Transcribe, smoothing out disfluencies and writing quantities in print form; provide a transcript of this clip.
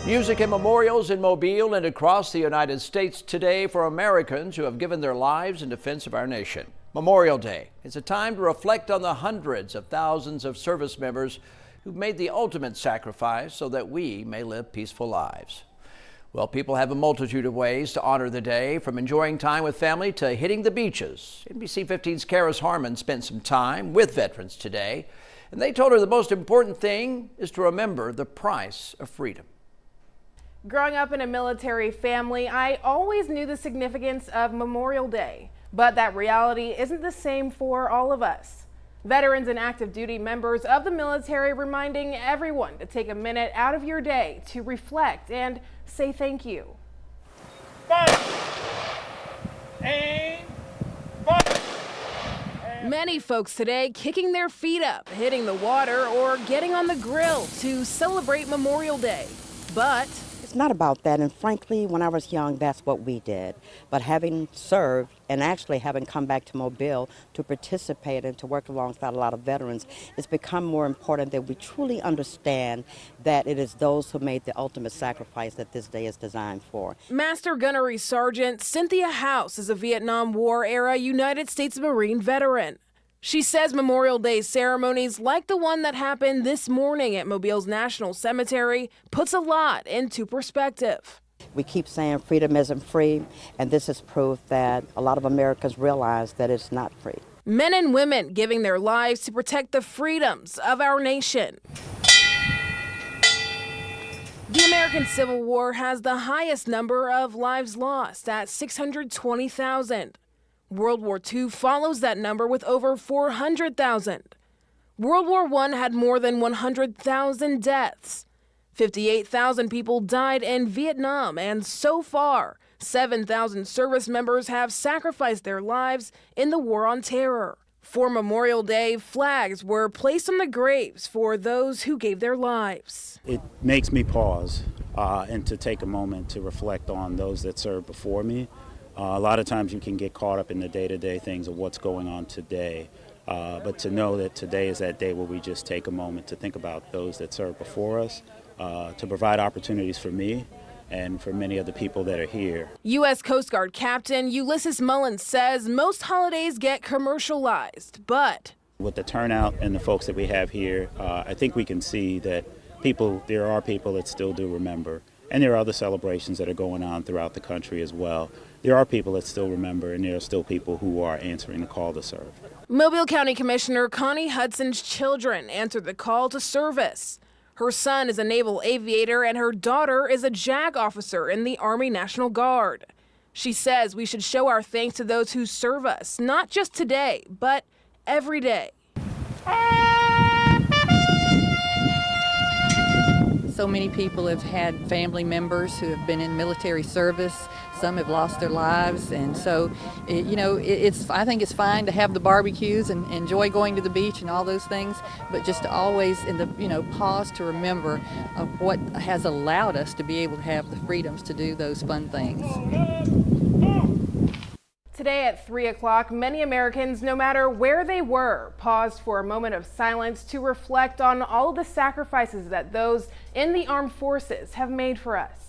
Music and memorials in Mobile and across the United States today for Americans who have given their lives in defense of our nation. Memorial Day is a time to reflect on the hundreds of thousands of service members who've made the ultimate sacrifice so that we may live peaceful lives. Well, people have a multitude of ways to honor the day, from enjoying time with family to hitting the beaches. NBC 15's Karis Harmon spent some time with veterans today, and they told her the most important thing is to remember the price of freedom. Growing up in a military family, I always knew the significance of Memorial Day, but that reality isn't the same for all of us. Veterans and active duty members of the military reminding everyone to take a minute out of your day to reflect and say thank you. Aim. Many folks today kicking their feet up, hitting the water, or getting on the grill to celebrate Memorial Day. But it's not about that, and frankly, when I was young, that's what we did. But having served and actually having come back to Mobile to participate and to work alongside a lot of veterans, it's become more important that we truly understand that it is those who made the ultimate sacrifice that this day is designed for. Master Gunnery Sergeant Cynthia House is a Vietnam War-era United States Marine veteran. She says Memorial Day ceremonies like the one that happened this morning at Mobile's National Cemetery puts a lot into perspective. We keep saying freedom isn't free, and this is proof that a lot of Americans realize that it's not free. Men and women giving their lives to protect the freedoms of our nation. The American Civil War has the highest number of lives lost at 620,000. World War II follows that number with over 400,000. World War I had more than 100,000 deaths. 58,000 people died in Vietnam, and so far, 7,000 service members have sacrificed their lives in the War on Terror. For Memorial Day, flags were placed on the graves for those who gave their lives. It makes me pause and to take a moment to reflect on those that served before me. A lot of times you can get caught up in the day-to-day things of what's going on today, but to know that today is that day where we just take a moment to think about those that served before us, to provide opportunities for me and for many of the people that are here. U.S. Coast Guard Captain Ulysses Mullins says most holidays get commercialized, but with the turnout and the folks that we have here, I think we can see that there are people that still do remember. And there are other celebrations that are going on throughout the country as well. There are people that still remember, and there are still people who are answering the call to serve. Mobile County Commissioner Connie Hudson's children answered the call to service. Her son is a naval aviator, and her daughter is a JAG officer in the Army National Guard. She says we should show our thanks to those who serve us, not just today, but every day. So many people have had family members who have been in military service. Some have lost their lives, and so I think it's fine to have the barbecues and enjoy going to the beach and all those things, but just to always pause to remember what has allowed us to be able to have the freedoms to do those fun things. Today at 3 o'clock, many Americans, no matter where they were, paused for a moment of silence to reflect on all of the sacrifices that those in the armed forces have made for us.